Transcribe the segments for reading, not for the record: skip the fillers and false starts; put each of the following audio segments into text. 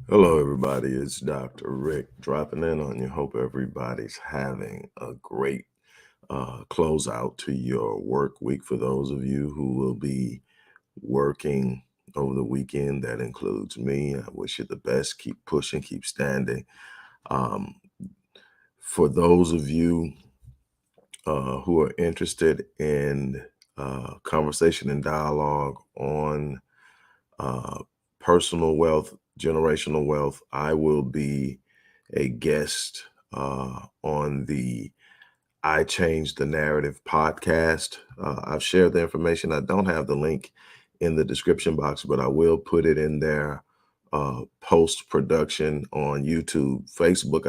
Hello, everybody. It's Dr. Rick dropping in on you. Hope everybody's having a great closeout to your work week. For those of you who will be working over the weekend, that includes me. I wish you the best. Keep pushing, keep standing. Um, for those of you who are interested in conversation and dialogue on uh, personal wealth, generational wealth, I will be a guest on the I Changed the Narrative podcast. I've shared the information. I don't have the link in the description box, but I will put it in there post production on YouTube. Facebook,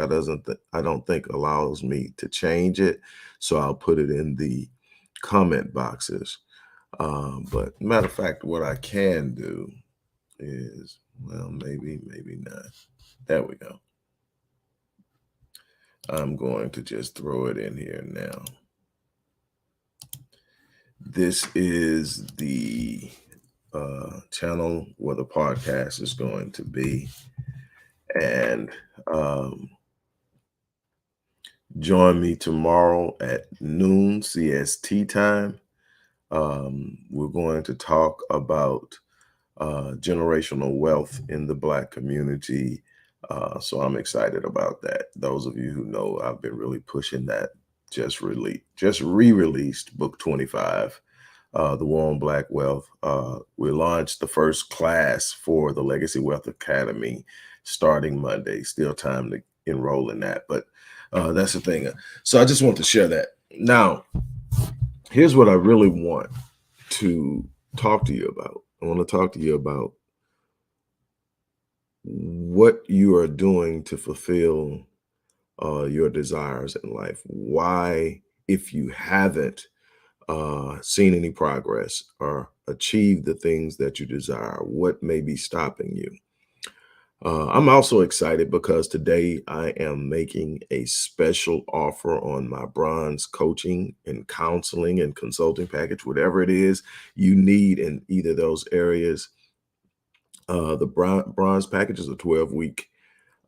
I don't think allows me to change it, so I'll put it in the comment boxes. But matter of fact, what I can do is, well, maybe not. There we go. I'm going to just throw it in here now. This is the channel where the podcast is going to be. And join me tomorrow at noon CST time. We're going to talk about generational wealth in the Black community. So I'm excited about that. Those of you who know, I've been really pushing that. Just re-released book 25, The War on Black Wealth. We launched the first class for the Legacy Wealth Academy starting Monday. Still time to enroll in that, but that's the thing. So I just want to share that. Now, here's what I really want to talk to you about. I want to talk to you about what you are doing to fulfill your desires in life. Why, if you haven't seen any progress or achieved the things that you desire, what may be stopping you? I'm also excited because today I am making a special offer on my bronze coaching and counseling and consulting package, whatever it is you need in either of those areas. The bronze package is a 12-week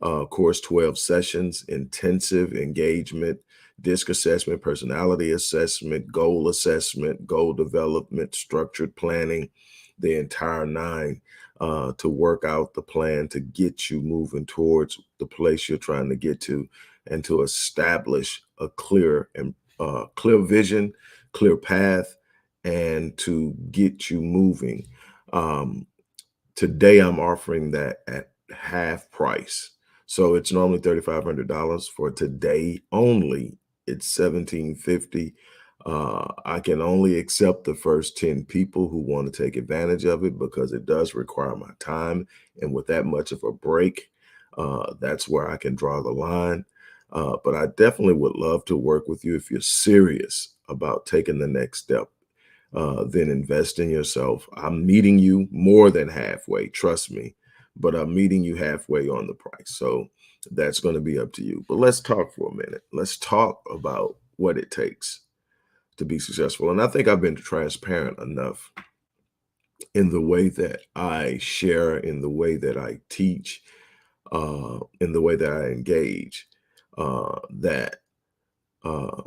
course, 12 sessions, intensive engagement, DISC assessment, personality assessment, goal development, structured planning, the entire nine, to work out the plan to get you moving towards the place you're trying to get to, and to establish a clear and clear vision, clear path, and to get you moving. Um, Today, I'm offering that at half price. So it's normally $3,500. For today only, it's $1,750. I can only accept the first 10 people who want to take advantage of it because it does require my time. And with that much of a break, that's where I can draw the line. But I definitely would love to work with you if you're serious about taking the next step. Then invest in yourself. I'm meeting you more than halfway, trust me, but I'm meeting you halfway on the price. So that's going to be up to you. But let's talk for a minute. Let's talk about what it takes to be successful. And I think I've been transparent enough in the way that I share, in the way that I teach, in the way that I engage, that uh,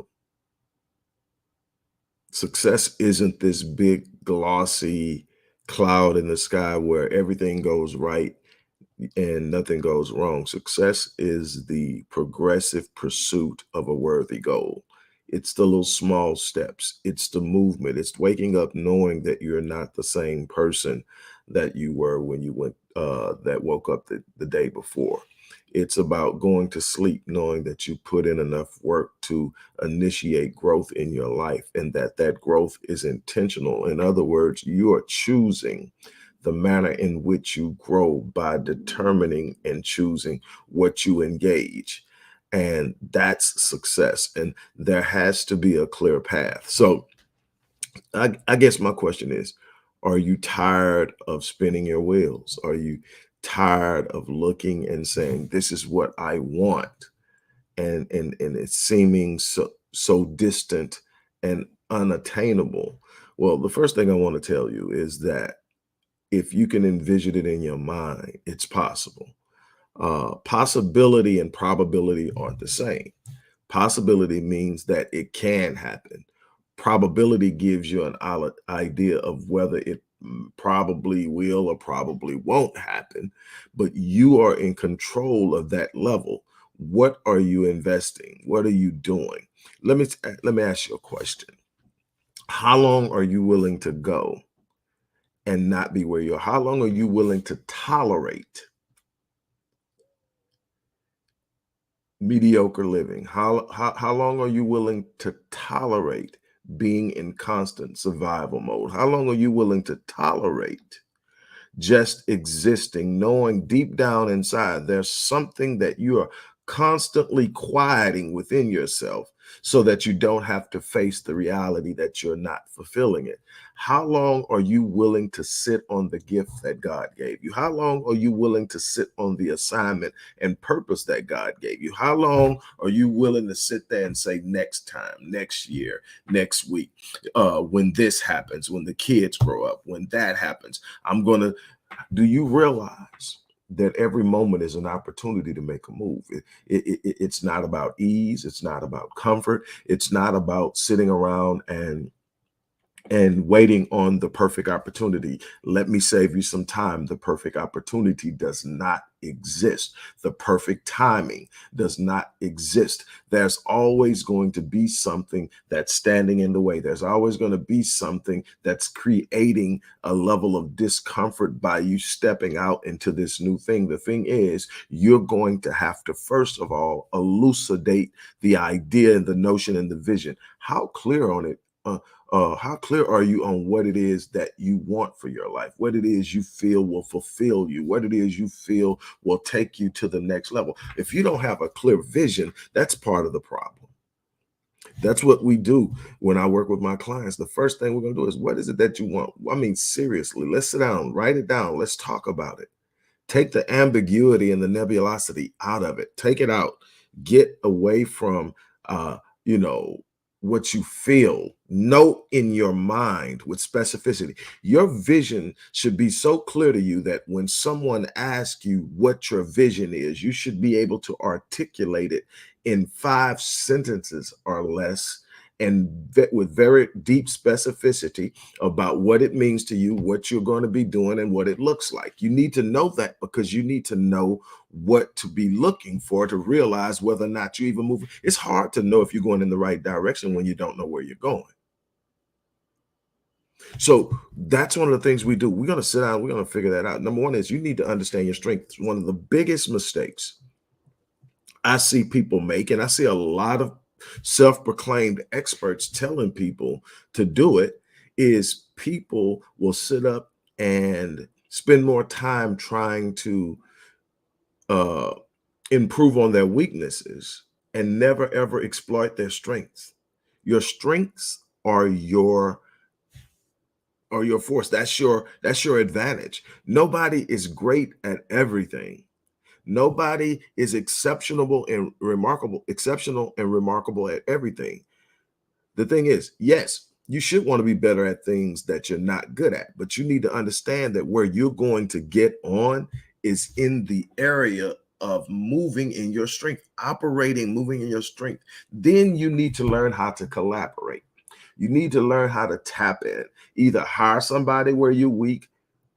success isn't this big glossy cloud in the sky where everything goes right and nothing goes wrong. Success is the progressive pursuit of a worthy goal. It's the little small steps. It's the movement. It's waking up knowing that you're not the same person that you were when you that woke up the day before. It's about going to sleep knowing that you put in enough work to initiate growth in your life and that growth is intentional. In other words, you are choosing the manner in which you grow by determining and choosing what you engage. And that's success. And there has to be a clear path. So I guess my question is, are you tired of spinning your wheels? Are you tired of looking and saying, this is what I want? And it's seeming so distant and unattainable. Well, the first thing I want to tell you is that if you can envision it in your mind, it's possible. Possibility and probability aren't the same. Possibility means that it can happen. Probability gives you an idea of whether it probably will or probably won't happen, but you are in control of that level. What are you investing? What are you doing? Let me ask you a question. How long are you willing to go and not be where you are? How long are you willing to tolerate mediocre living? How long are you willing to tolerate being in constant survival mode? How long are you willing to tolerate just existing, knowing deep down inside there's something that you are constantly quieting within yourself so that you don't have to face the reality that you're not fulfilling it? How long are you willing to sit on the gift that God gave you? How long are you willing to sit on the assignment and purpose that God gave you? How long are you willing to sit there and say, next time, next year, next week, when this happens, when the kids grow up, when that happens, I'm going to. Do you realize that every moment is an opportunity to make a move? It's not about ease. It's not about comfort. It's not about sitting around and waiting on the perfect opportunity. Let me save you some time. The perfect opportunity does not exist. The perfect timing does not exist. There's always going to be something that's standing in the way. There's always going to be something that's creating a level of discomfort by you stepping out into this new thing. The thing is, you're going to have to, first of all, elucidate the idea and the notion and the vision. How clear on it? How clear are you on what it is that you want for your life? What it is you feel will fulfill you? What it is you feel will take you to the next level? If you don't have a clear vision, that's part of the problem. That's what we do when I work with my clients. The first thing we're going to do is, what is it that you want? I mean, seriously, let's sit down, write it down. Let's talk about it. Take the ambiguity and the nebulosity out of it. Take it out. Get away from, uh, you know, what you feel. Note in your mind with specificity. Your vision should be so clear to you that when someone asks you what your vision is, you should be able to articulate it in 5 sentences or less, and with very deep specificity about what it means to you, what you're going to be doing, and what it looks like. You need to know that, because you need to know what to be looking for to realize whether or not you even move. It's hard to know if you're going in the right direction when you don't know where you're going. So that's one of the things we do. We're going to sit down, we're going to figure that out. Number one is, you need to understand your strengths. One of the biggest mistakes I see people make, and I see a lot of self-proclaimed experts telling people to do it, is people will sit up and spend more time trying to uh, improve on their weaknesses and never ever exploit their strengths. Your strengths are your force. That's your advantage. Nobody is great at everything. Nobody is exceptional and remarkable at everything. The thing is, yes, you should want to be better at things that you're not good at, but you need to understand that where you're going to get on is in the area of moving in your strength, moving in your strength. Then you need to learn how to collaborate. You need to learn how to tap in. Either hire somebody where you're weak,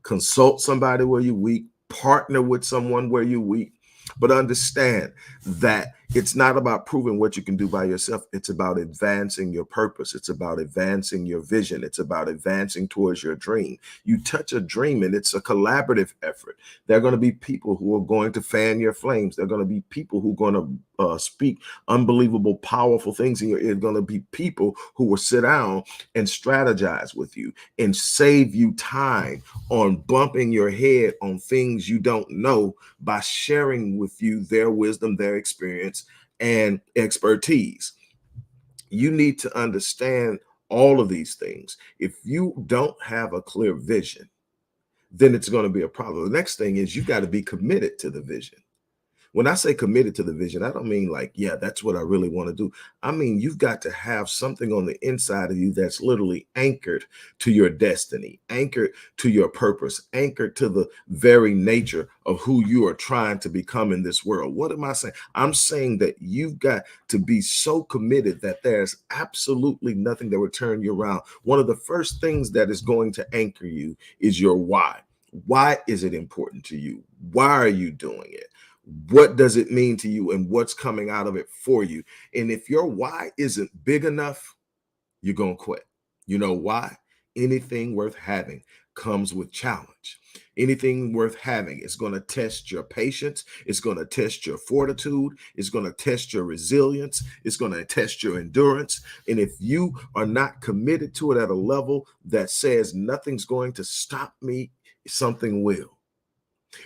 consult somebody where you're weak, partner with someone where you're weak, but understand that it's not about proving what you can do by yourself. It's about advancing your purpose. It's about advancing your vision. It's about advancing towards your dream. You touch a dream, and it's a collaborative effort. There are going to be people who are going to fan your flames. There are going to be people who are going to speak unbelievable, powerful things in your ear. There are going to be people who will sit down and strategize with you and save you time on bumping your head on things you don't know by sharing with you their wisdom, their experience, and expertise. You need to understand all of these things. If you don't have a clear vision, then it's going to be a problem. The next thing is, you got to be committed to the vision. When I say committed to the vision, I don't mean like, yeah, that's what I really want to do. I mean, you've got to have something on the inside of you that's literally anchored to your destiny, anchored to your purpose, anchored to the very nature of who you are trying to become in this world. What am I saying? I'm saying that you've got to be so committed that there's absolutely nothing that would turn you around. One of the first things that is going to anchor you is your why. Why is it important to you? Why are you doing it? What does it mean to you and what's coming out of it for you? And if your why isn't big enough, you're going to quit. You know why? Anything worth having comes with challenge. Anything worth having is going to test your patience. It's going to test your fortitude. It's going to test your resilience. It's going to test your endurance. And if you are not committed to it at a level that says nothing's going to stop me, something will.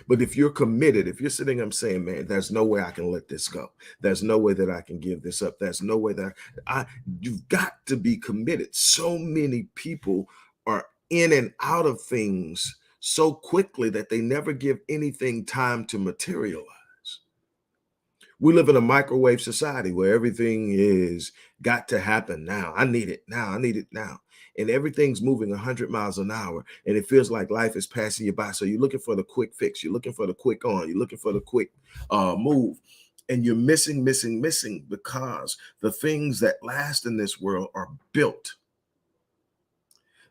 But if you're committed, if you're sitting up saying, man, there's no way I can let this go. There's no way that I can give this up. There's no way that you've got to be committed. So many people are in and out of things so quickly that they never give anything time to materialize. We live in a microwave society where everything is got to happen now. I need it now. I need it now. And everything's moving 100 miles an hour. And it feels like life is passing you by. So you're looking for the quick fix. You're looking for the quick on. You're looking for the quick move. And you're missing because the things that last in this world are built.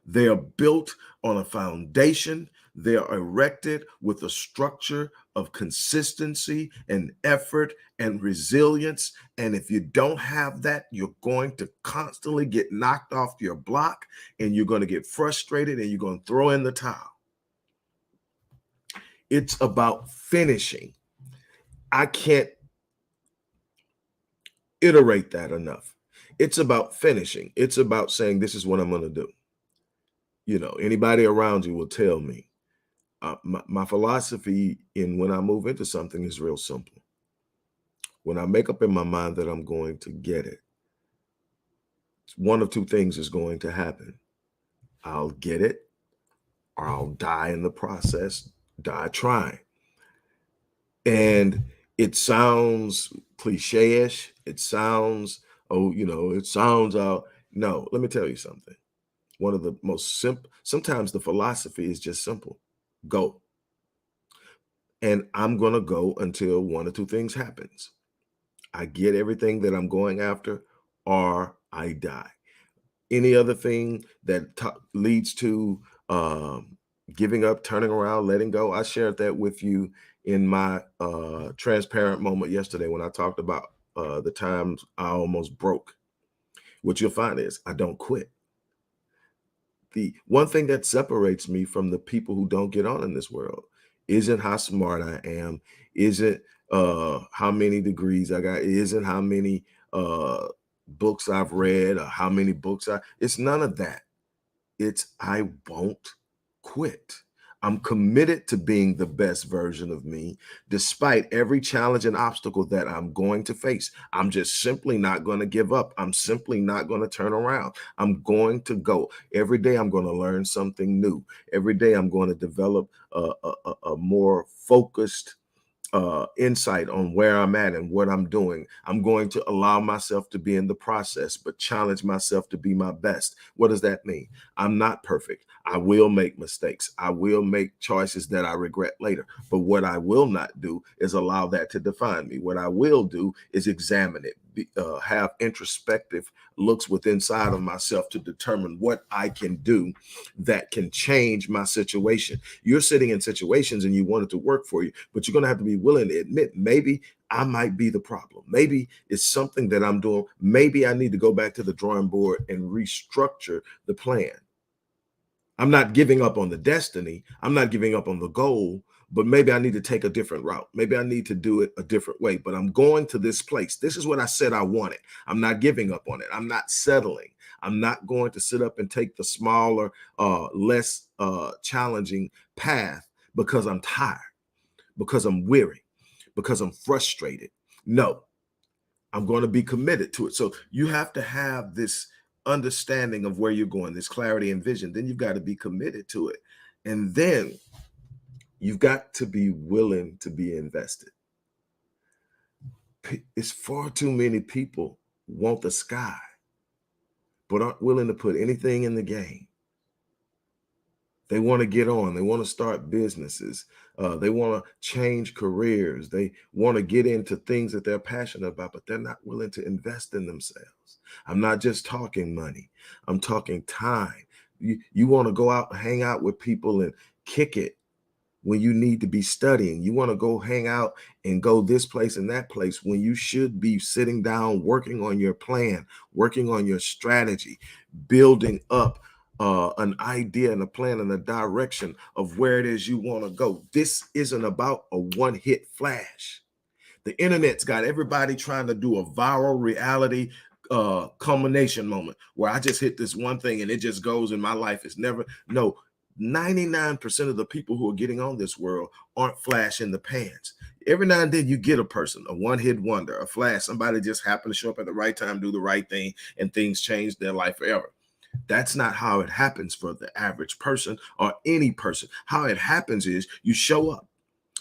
They are built on a foundation. They are erected with a structure of consistency and effort and resilience. And if you don't have that, you're going to constantly get knocked off your block and you're going to get frustrated and you're going to throw in the towel. It's about finishing. I can't iterate that enough. It's about finishing. It's about saying, this is what I'm going to do. You know, anybody around you will tell me. My philosophy in when I move into something is real simple. When I make up in my mind that I'm going to get it, one of two things is going to happen. I'll get it or I'll die in the process, die trying. And it sounds cliche-ish. It sounds, it sounds out. No, let me tell you something. One of the most simple, sometimes the philosophy is just simple. Go. And I'm going to go until one or two things happens. I get everything that I'm going after, or I die. Any other thing that leads to giving up, turning around, letting go, I shared that with you in my transparent moment yesterday when I talked about the times I almost broke. What you'll find is I don't quit. The one thing that separates me from the people who don't get on in this world isn't how smart I am, isn't how many degrees I got, isn't how many books I've read or how many books it's none of that. It's I won't quit. I'm committed to being the best version of me, despite every challenge and obstacle that I'm going to face. I'm just simply not going to give up. I'm simply not going to turn around. I'm going to go. Every day I'm going to learn something new. Every day I'm going to develop a more focused insight on where I'm at and what I'm doing. I'm going to allow myself to be in the process, but challenge myself to be my best. What does that mean? I'm not perfect. I will make mistakes. I will make choices that I regret later. But what I will not do is allow that to define me. What I will do is examine it, have introspective looks within inside of myself to determine what I can do that can change my situation. You're sitting in situations and you want it to work for you, but you're going to have to be willing to admit maybe I might be the problem. Maybe it's something that I'm doing. Maybe I need to go back to the drawing board and restructure the plan. I'm not giving up on the destiny. I'm not giving up on the goal, but maybe I need to take a different route. Maybe I need to do it a different way, but I'm going to this place. This is what I said I wanted. I'm not giving up on it. I'm not settling. I'm not going to sit up and take the smaller, less challenging path because I'm tired, because I'm weary, because I'm frustrated. No, I'm going to be committed to it. So you have to have this understanding of where you're going, this clarity and vision. Then you've got to be committed to it. And then you've got to be willing to be invested. It's far too many people want the sky, but aren't willing to put anything in the game. They want to get on. They want to start businesses. They want to change careers. They want to get into things that they're passionate about, but they're not willing to invest in themselves. I'm not just talking money. I'm talking time. You want to go out and hang out with people and kick it when you need to be studying. You want to go hang out and go this place and that place when you should be sitting down, working on your plan, working on your strategy, building up an idea and a plan and a direction of where it is you want to go. This isn't about a one-hit flash. The internet's got everybody trying to do a viral reality culmination moment where I just hit this one thing and it just goes and my life is never. No, 99% of the people who are getting on this world aren't flash in the pans. Every now and then you get a person, a one-hit wonder, a flash. Somebody just happened to show up at the right time, do the right thing, and things change their life forever. That's not how it happens for the average person or any person. How it happens is you show up.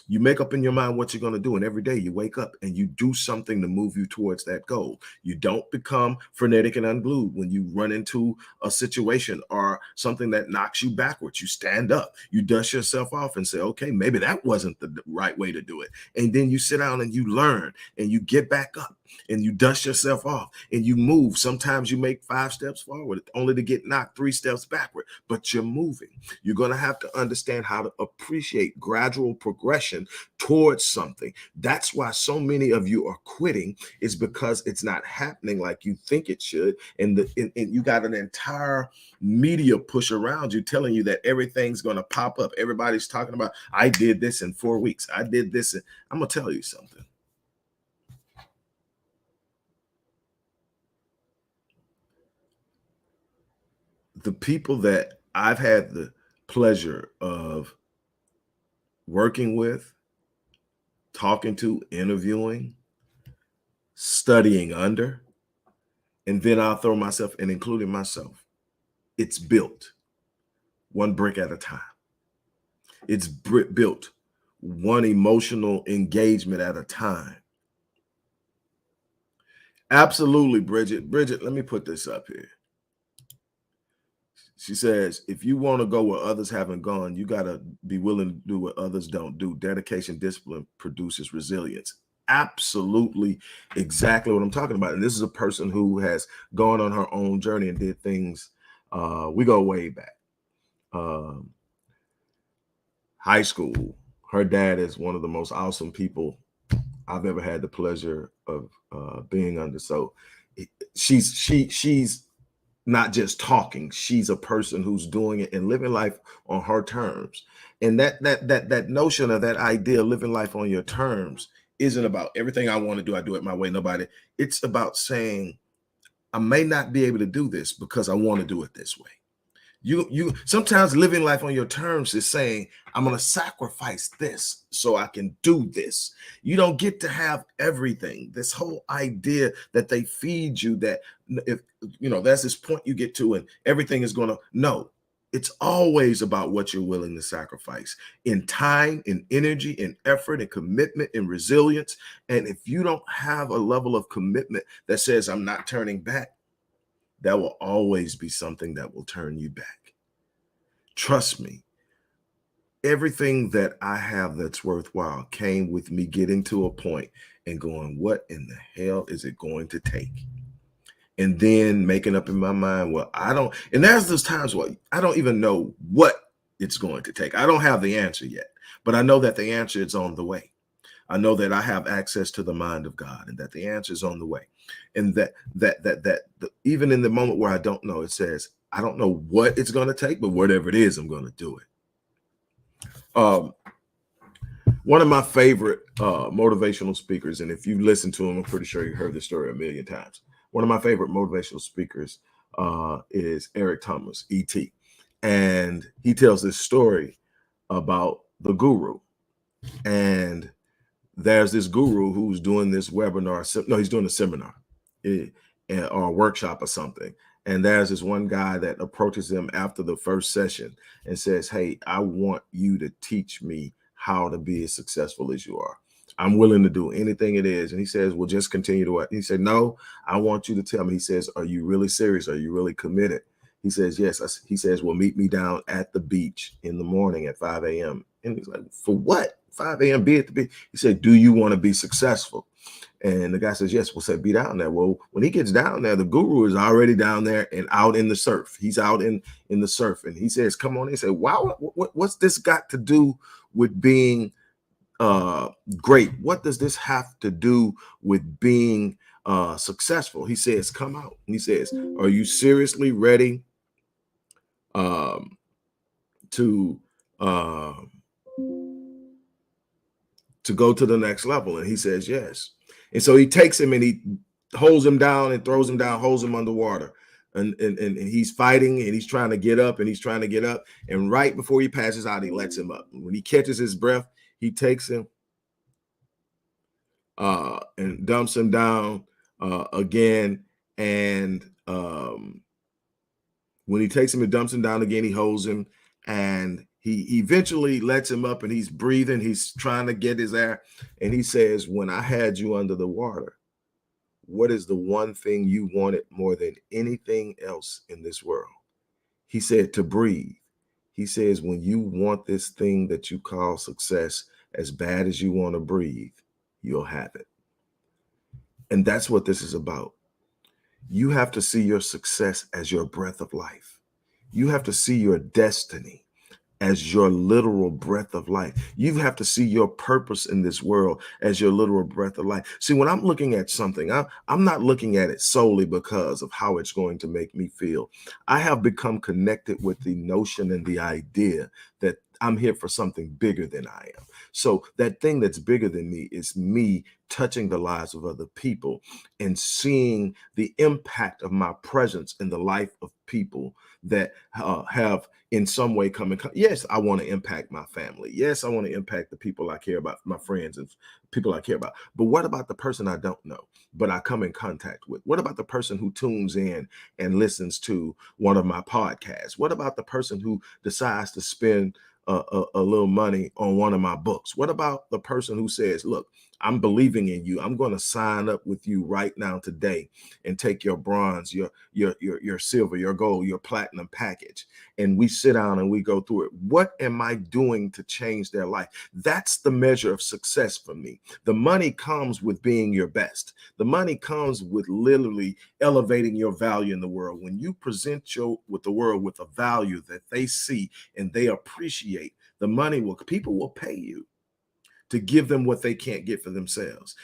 You make up in your mind what you're going to do, and every day you wake up and you do something to move you towards that goal. You don't become frenetic and unglued when you run into a situation or something that knocks you backwards. You stand up, you dust yourself off and say, okay, maybe that wasn't the right way to do it. And then you sit down and you learn and you get back up and you dust yourself off and you move. Sometimes you make 5 steps forward only to get knocked 3 steps backward, but you're moving. You're going to have to understand how to appreciate gradual progression towards something. That's why so many of you are quitting, is because it's not happening like you think it should. And you got an entire media push around you telling you that everything's going to pop up. Everybody's talking about, I did this in 4 weeks. I did this. I'm going to tell you something. The people that I've had the pleasure of working with, talking to, interviewing, studying under, and then I'll throw myself and including myself. It's built one brick at a time. It's built one emotional engagement at a time. Absolutely, Bridget. Bridget, let me put this up here. She says, if you want to go where others haven't gone, you got to be willing to do what others don't do. Dedication, discipline produces resilience. Absolutely, exactly what I'm talking about. And this is a person who has gone on her own journey and did things. We go way back. High school. Her dad is one of the most awesome people I've ever had the pleasure of being under. So she's not just talking. She's a person who's doing it and living life on her terms. And that notion of that idea, living life on your terms, isn't about everything I want to do, I do it my way. Nobody. It's about saying, I may not be able to do this because I want to do it this way. You sometimes living life on your terms is saying, I'm going to sacrifice this so I can do this. You don't get to have everything. This whole idea that they feed you, that if that's this point you get to and everything is going to, no, it's always about what you're willing to sacrifice in time, in energy, in effort, in commitment, in resilience. And if you don't have a level of commitment that says, I'm not turning back, that will always be something that will turn you back. Trust me, everything that I have that's worthwhile came with me getting to a point and going, what in the hell is it going to take? And then making up in my mind, well, and there's those times where I don't even know what it's going to take. I don't have the answer yet, but I know that the answer is on the way. I know that I have access to the mind of God and that the answer is on the way. And that even in the moment where I don't know, it says, I don't know what it's going to take, but whatever it is, I'm going to do it. One of my favorite motivational speakers, and if you listen to him, I'm pretty sure you heard this story a million times. One of my favorite motivational speakers is Eric Thomas, E.T. And he tells this story about the guru. And there's this guru who's doing this webinar. No, he's doing a seminar or a workshop or something. And there's this one guy that approaches him after the first session and says, hey, I want you to teach me how to be as successful as you are. I'm willing to do anything it is. And he says, well, just continue to what? He said, no, I want you to tell me. He says, are you really serious? Are you really committed? He says, yes. He says, well, meet me down at the beach in the morning at 5 a.m. And he's like, for what? 5 a.m. be at the beach. He said, do you want to be successful? And the guy says, yes. We'll say, be down there. Well, when he gets down there, the guru is already down there and out in the surf. He's out in the surf. And he says, come on. He said, wow, what's this got to do with being great? What does this have to do with being successful? He says, come out. And he says, are you seriously ready to uh, go to the next level? And he says, yes. And so he takes him and he holds him down and throws him down, holds him underwater. And he's fighting and he's trying to get up and he's trying to get up. And right before he passes out, he lets him up. When he catches his breath, he takes him and dumps him down again. And when he takes him and dumps him down again, he holds him and he eventually lets him up and he's breathing. He's trying to get his air. And he says, when I had you under the water, what is the one thing you wanted more than anything else in this world? He said, to breathe. He says, when you want this thing that you call success as bad as you want to breathe, you'll have it. And that's what this is about. You have to see your success as your breath of life. You have to see your destiny as your literal breath of life. You have to see your purpose in this world as your literal breath of life. See, when I'm looking at something, I'm not looking at it solely because of how it's going to make me feel. I have become connected with the notion and the idea that I'm here for something bigger than I am. So that thing that's bigger than me is me touching the lives of other people and seeing the impact of my presence in the life of people that have in some way come in. Yes, I want to impact my family. Yes, I want to impact the people I care about, my friends and people I care about. But what about the person I don't know, but I come in contact with? What about the person who tunes in and listens to one of my podcasts? What about the person who decides to spend a little money on one of my books? What about the person who says, look, I'm believing in you. I'm going to sign up with you right now today and take your bronze, your silver, your gold, your platinum package. And we sit down and we go through it. What am I doing to change their life? That's the measure of success for me. The money comes with being your best. The money comes with literally elevating your value in the world. When you present with the world with a value that they see and they appreciate, the money people will pay you to give them what they can't get for themselves.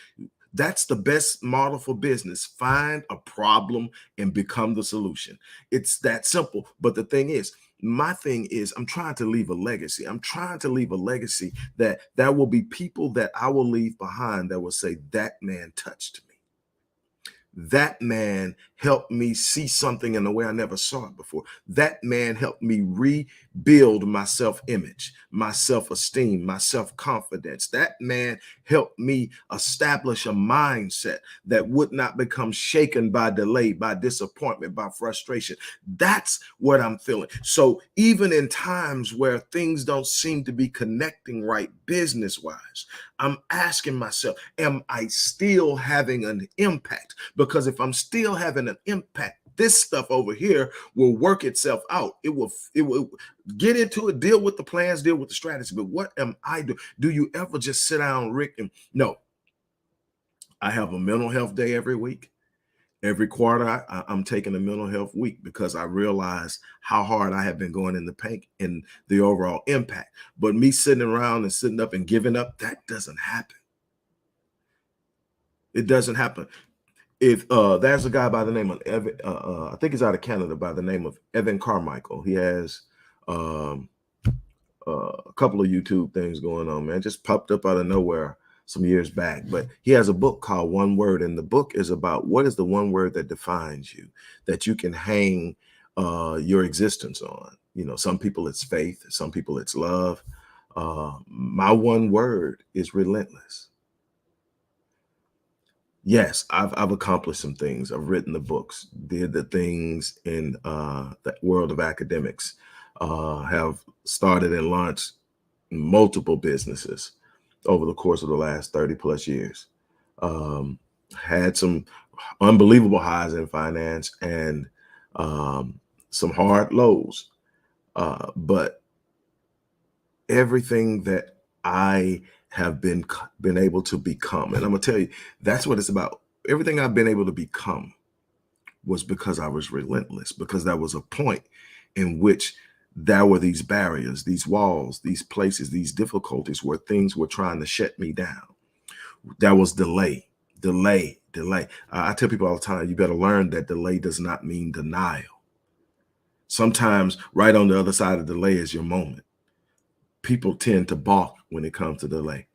That's the best model for business. Find a problem and become the solution. It's that simple. But the thing is, my thing is, I'm trying to leave a legacy. I'm trying to leave a legacy that there will be people that I will leave behind that will say, that man touched me. That man helped me see something in a way I never saw it before. That man helped me rebuild my self-image, my self-esteem, my self-confidence. That man helped me establish a mindset that would not become shaken by delay, by disappointment, by frustration. That's what I'm feeling. So even in times where things don't seem to be connecting right business-wise, I'm asking myself, am I still having an impact? Because if I'm still having an impact, this stuff over here will work itself out. It will get into it, deal with the plans, deal with the strategy. But what am I doing? Do you ever just sit down, Rick? And no, I have a mental health day every week. Every quarter, I'm taking a mental health week because I realize how hard I have been going in the paint and the overall impact. But me sitting around and sitting up and giving up, that doesn't happen. It doesn't happen. If there's a guy by the name of Evan, I think he's out of Canada, by the name of Evan Carmichael. He has a couple of YouTube things going on, man. Just popped up out of nowhere some years back. But he has a book called One Word, and the book is about what is the one word that defines you, that you can hang your existence on. You know, some people it's faith, some people it's love. My one word is relentless. Yes, I've accomplished some things. I've written the books, did the things in the world of academics, have started and launched multiple businesses. over the course of the last 30 plus years. Um, had some unbelievable highs in finance and some hard lows. But everything that I have been able to become, and I'm gonna tell you, that's what it's about. Everything I've been able to become was because I was relentless, because there was a point in which there were these barriers, these walls, these places, these difficulties where things were trying to shut me down. There was delay, delay, delay. I tell people all the time, you better learn that delay does not mean denial. Sometimes right on the other side of delay is your moment. People tend to balk when it comes to delay.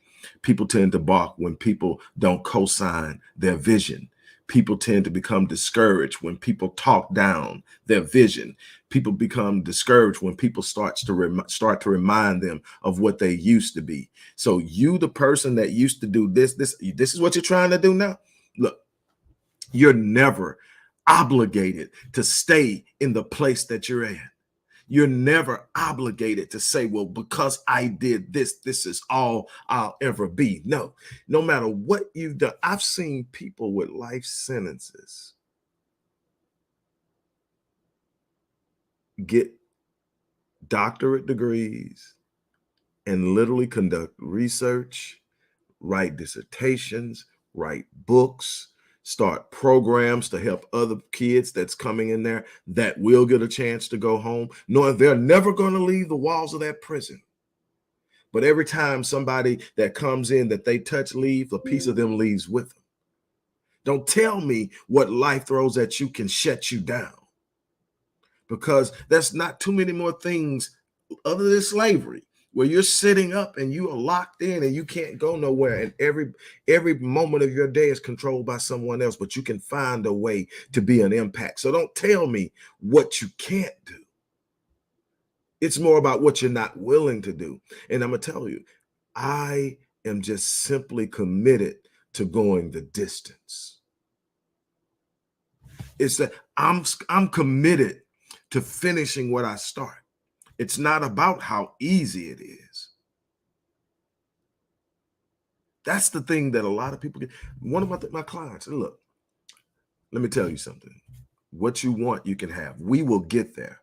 People tend to balk when people don't co-sign their vision. People tend to become discouraged when people talk down their vision. People become discouraged when people start to remind them of what they used to be. So you, the person that used to do this is what you're trying to do now. Look, you're never obligated to stay in the place that you're in. You're never obligated to say, well, because I did this, this is all I'll ever be. No, no matter what you've done. I've seen people with life sentences get doctorate degrees and literally conduct research, write dissertations, write books, start programs to help other kids that's coming in there that will get a chance to go home, knowing they're never going to leave the walls of that prison. But every time somebody that comes in that they touch leave, a piece of them leaves with them. Don't tell me what life throws at you can shut you down, because there's not too many more things other than slavery where you're sitting up and you are locked in and you can't go nowhere, and every moment of your day is controlled by someone else, but you can find a way to be an impact. So don't tell me what you can't do. It's more about what you're not willing to do. And I'm gonna tell you, I am just simply committed to going the distance. It's that I'm committed to finishing what I start. It's not about how easy it is. That's the thing that a lot of people get. One of my clients, look, let me tell you something. What you want, you can have. We will get there,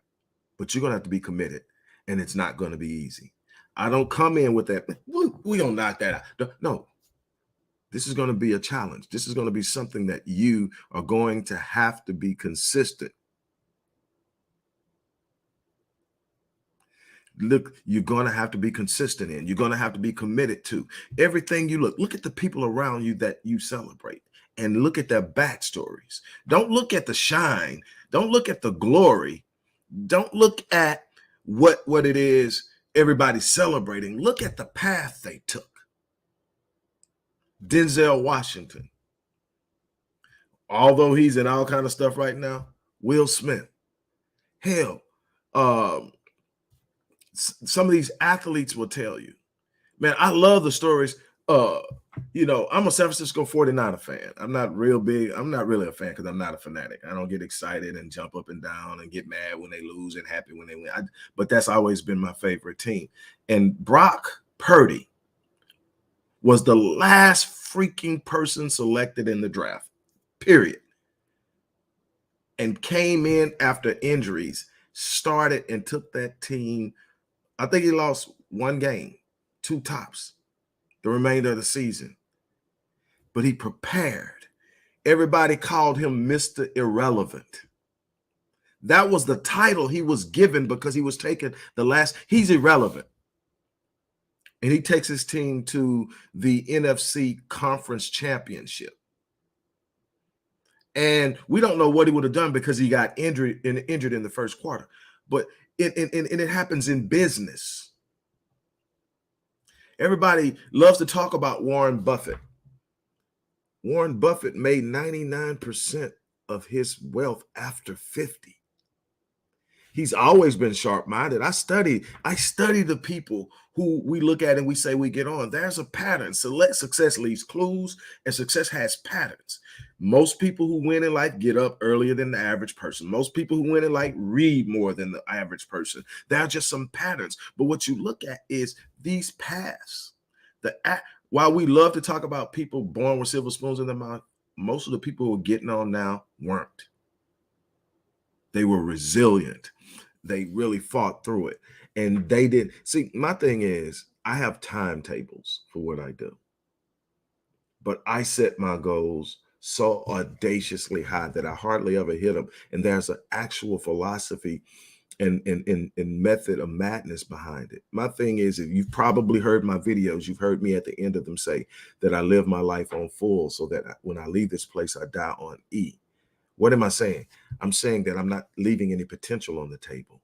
but you're gonna have to be committed, and it's not gonna be easy. I don't come in with that. We gonna knock that out. No, this is going to be a challenge. This is going to be something that you are going to have to be consistent. Look, you're going to have to be consistent in. You're going to have to be committed to everything you look at the people around you that you celebrate, and look at their backstories. Don't look at the shine. Don't look at the glory. Don't look at what it is everybody's celebrating. Look at the path they took. Denzel Washington, although he's in all kind of stuff right now. Will Smith, hell, some of these athletes will tell you, man, I love the stories. I'm a San Francisco 49er fan. I'm not real big. I'm not really a fan because I'm not a fanatic. I don't get excited and jump up and down and get mad when they lose and happy when they win. But that's always been my favorite team. And Brock Purdy was the last freaking person selected in the draft, period. And came in after injuries, started and took that team. I think he lost one game, two tops, the remainder of the season. But he prepared. Everybody called him Mr. Irrelevant. That was the title he was given because he was taking he's irrelevant. And he takes his team to the NFC Conference Championship. And we don't know what he would have done because he got injured in the first quarter. But it happens in business. Everybody loves to talk about Warren Buffett. Warren Buffett made 99% of his wealth after 50. He's always been sharp-minded. I study the people who we look at and we say we get on. There's a pattern. Success leaves clues, and success has patterns. Most people who win in life get up earlier than the average person. Most people who win in life read more than the average person. There are just some patterns. But what you look at is these paths. While we love to talk about people born with silver spoons in their mouth, most of the people who are getting on now weren't. They were resilient. They really fought through it. And they did. See, my thing is, I have timetables for what I do, but I set my goals so audaciously high that I hardly ever hit them. And there's an actual philosophy and method of madness behind it. My thing is, if you've probably heard my videos, you've heard me at the end of them say that I live my life on full so that when I leave this place, I die on E. What am I saying? I'm saying that I'm not leaving any potential on the table.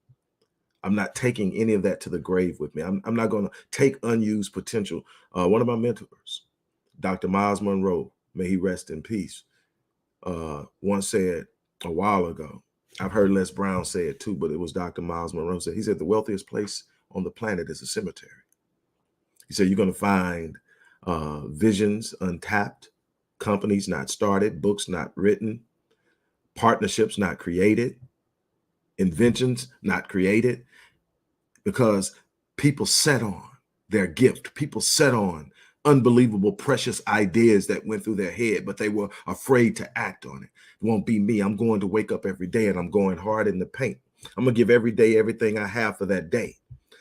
I'm not taking any of that to the grave with me. I'm not going to take unused potential. One of my mentors, Dr. Miles Monroe, may he rest in peace, once said a while ago, I've heard Les Brown say it too, but it was Dr. Miles Monroe said, he said, the wealthiest place on the planet is a cemetery. He said, you're going to find visions untapped, companies not started, books not written, partnerships not created, inventions not created, because people set on their gift. People set on unbelievable, precious ideas that went through their head, but they were afraid to act on it. It won't be me. I'm going to wake up every day and I'm going hard in the paint. I'm going to give every day everything I have for that day.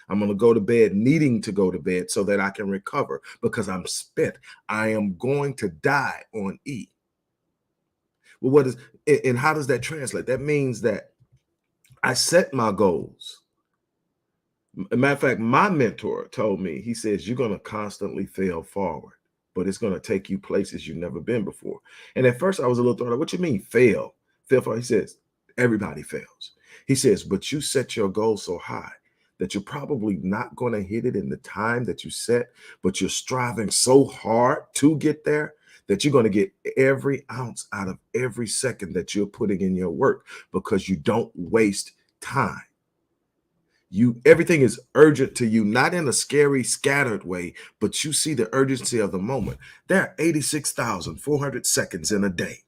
I'm going to go to bed needing to go to bed so that I can recover because I'm spent. I am going to die on E. Well, what is, and how does that translate? That means that I set my goals. As a matter of fact, my mentor told me, he says, you're going to constantly fail forward, but it's going to take you places you've never been before. And at first I was a little thrown out. What you mean fail? Fail forward? He says, everybody fails. He says, but you set your goal so high that you're probably not going to hit it in the time that you set, but you're striving so hard to get there that you're going to get every ounce out of every second that you're putting in your work because you don't waste time. Everything is urgent to you, not in a scary, scattered way, but you see the urgency of the moment. There are 86,400 seconds in a day.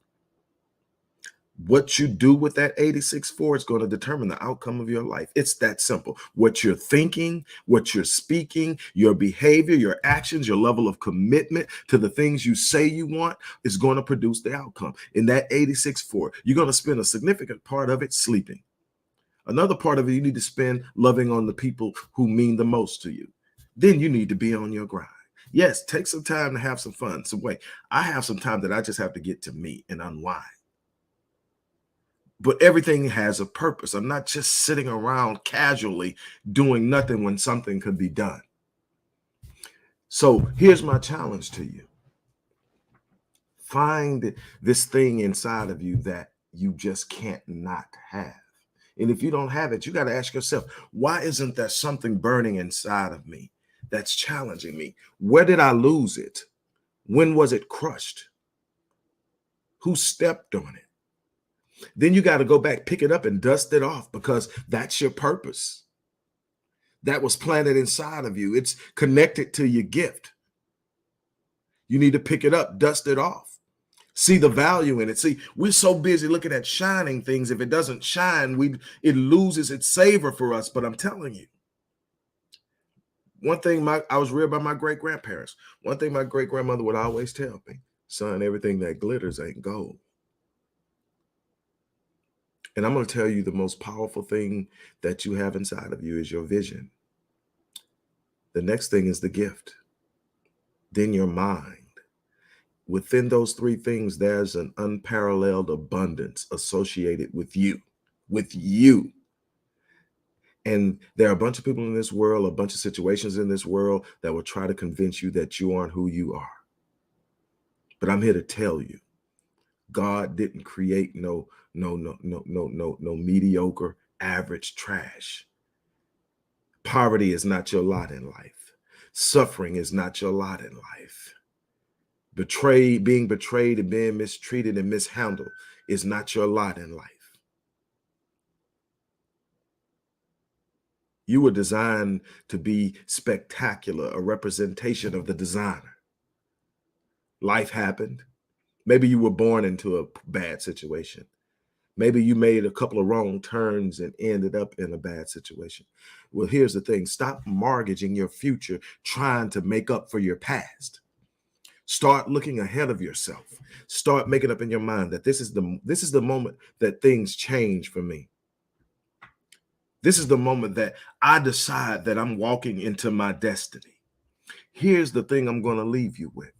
What you do with that 86.4 is going to determine the outcome of your life. It's that simple. What you're thinking, what you're speaking, your behavior, your actions, your level of commitment to the things you say you want is going to produce the outcome. In that 86.4, you're going to spend a significant part of it sleeping. Another part of it, you need to spend loving on the people who mean the most to you. Then you need to be on your grind. Yes, take some time to have some fun. Some way. I have some time that I just have to get to me and unwind. But everything has a purpose. I'm not just sitting around casually doing nothing when something could be done. So here's my challenge to you. Find this thing inside of you that you just can't not have. And if you don't have it, you got to ask yourself, why isn't there something burning inside of me that's challenging me? Where did I lose it? When was it crushed? Who stepped on it? Then you got to go back, pick it up and dust it off because that's your purpose. That was planted inside of you. It's connected to your gift. You need to pick it up, dust it off. See the value in it. See, we're so busy looking at shining things. If it doesn't shine, it loses its savor for us. But I'm telling you, one thing I was reared by my great-grandparents. One thing my great-grandmother would always tell me, son, everything that glitters ain't gold. And I'm going to tell you the most powerful thing that you have inside of you is your vision. The next thing is the gift. Then your mind. Within those three things, there's an unparalleled abundance associated with you, And there are a bunch of people in this world, a bunch of situations in this world that will try to convince you that you aren't who you are. But I'm here to tell you, God didn't create no mediocre, average trash. Poverty is not your lot in life. Suffering is not your lot in life. Being betrayed and being mistreated and mishandled is not your lot in life. You were designed to be spectacular, a representation of the designer. Life happened. Maybe you were born into a bad situation. Maybe you made a couple of wrong turns and ended up in a bad situation. Well, here's the thing. Stop mortgaging your future trying to make up for your past. Start looking ahead of yourself. Start making up in your mind that this is the moment that things change for me. This is the moment that I decide that I'm walking into my destiny. Here's the thing I'm going to leave you with.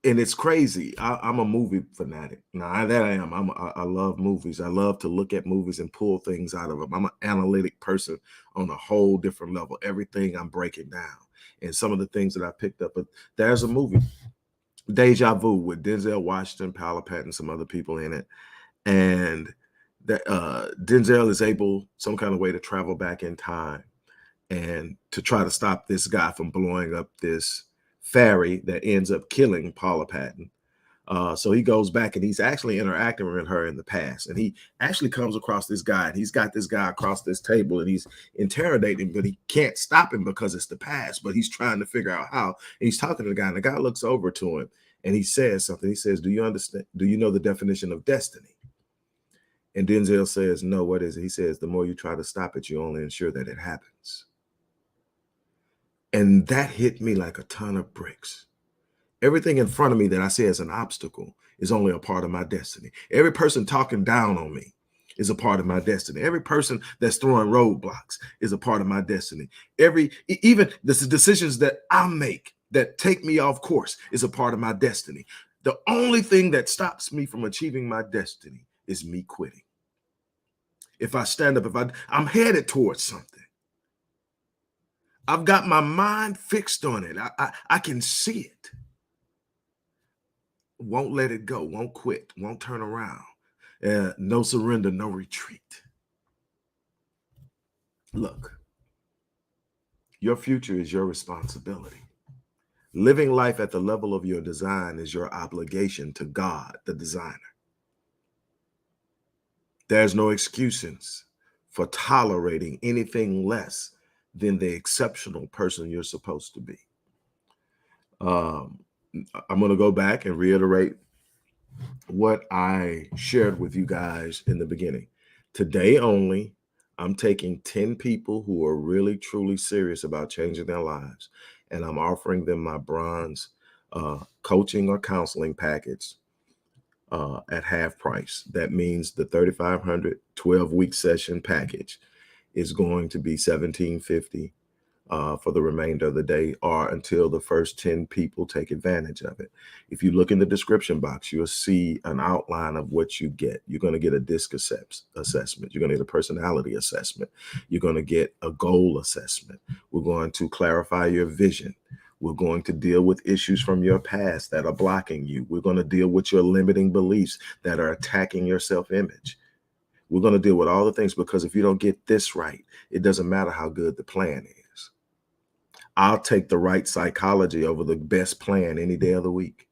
And it's crazy. I'm a movie fanatic. Now that I am. I love movies. I love to look at movies and pull things out of them. I'm an analytic person on a whole different level. Everything I'm breaking down. And some of the things that I picked up. But there's a movie, Deja Vu, with Denzel Washington, Paula Patton, some other people in it. And that Denzel is able some kind of way to travel back in time and to try to stop this guy from blowing up this ferry that ends up killing Paula Patton. So he goes back and he's actually interacting with her in the past. And he actually comes across this guy and he's got this guy across this table and he's interrogating him, but he can't stop him because it's the past, but he's trying to figure out how. And he's talking to the guy and the guy looks over to him and he says something. He says, "Do you understand? Do you know the definition of destiny?" And Denzel says, "No, what is it?" He says, "The more you try to stop it, you only ensure that it happens." And that hit me like a ton of bricks. Everything in front of me that I see as an obstacle is only a part of my destiny. Every person talking down on me is a part of my destiny. Every person that's throwing roadblocks is a part of my destiny. Even the decisions that I make that take me off course is a part of my destiny. The only thing that stops me from achieving my destiny is me quitting. If I stand up, I'm headed towards something. I've got my mind fixed on it. I can see it. Won't let it go. Won't quit. Won't turn around. No surrender, no retreat. Look, your future is your responsibility. Living life at the level of your design is your obligation to God, the designer. There's no excuses for tolerating anything less than the exceptional person you're supposed to be. I'm going to go back and reiterate what I shared with you guys in the beginning. Today only, I'm taking 10 people who are really, truly serious about changing their lives, and I'm offering them my bronze coaching or counseling package at half price. That means the 3,500 12-week session package is going to be $1,750 for the remainder of the day, or until the first 10 people take advantage of it. If you look in the description box, you'll see an outline of what you get. You're going to get a DISC assessment. You're going to get a personality assessment. You're going to get a goal assessment. We're going to clarify your vision. We're going to deal with issues from your past that are blocking you. We're going to deal with your limiting beliefs that are attacking your self-image. We're going to deal with all the things, because if you don't get this right, it doesn't matter how good the plan is. I'll take the right psychology over the best plan any day of the week,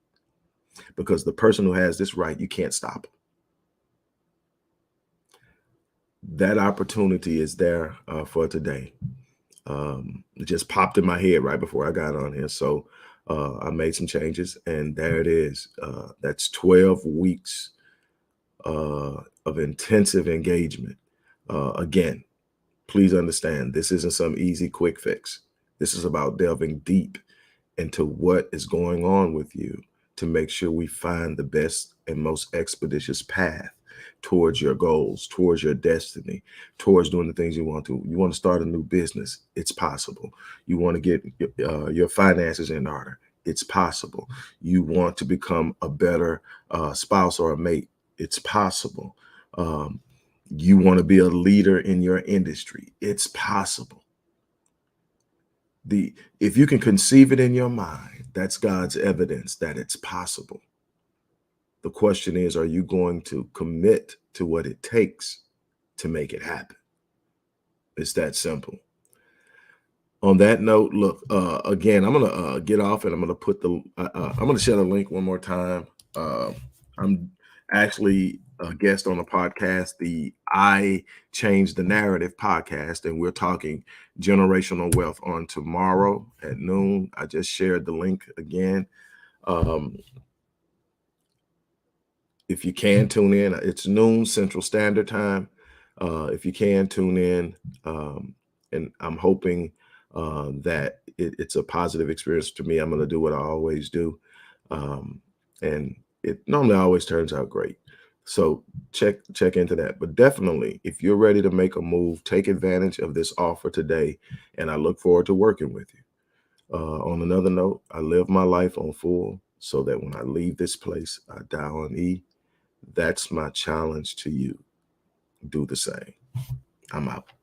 because the person who has this right, you can't stop them. That opportunity is there for today. It just popped in my head right before I got on here. So I made some changes, and there it is. That's 12 weeks of intensive engagement. Again, please understand, this isn't some easy quick fix. This is about delving deep into what is going on with you to make sure we find the best and most expeditious path towards your goals, towards your destiny, towards doing the things you want to. You want to start a new business, it's possible. You want to get your finances in order, it's possible. You want to become a better spouse or a mate, it's possible. You want to be a leader in your industry, it's possible. If you can conceive it in your mind, that's God's evidence that it's possible. The question is, are you going to commit to what it takes to make it happen? It's that simple. On that note, look, again, I'm going to get off, and I'm going to put I'm going to share the link one more time. I'm actually a guest on a podcast, the I Changed the Narrative podcast, and we're talking generational wealth on tomorrow at noon. I just shared the link again. If you can tune in, it's noon Central Standard Time. If you can tune in, and I'm hoping that it's a positive experience to me. I'm going to do what I always do. Um, and it normally always turns out great. So check into that. But definitely, if you're ready to make a move, take advantage of this offer today. And I look forward to working with you. On another note, I live my life on full so that when I leave this place, I die on E. That's my challenge to you. Do the same. I'm out.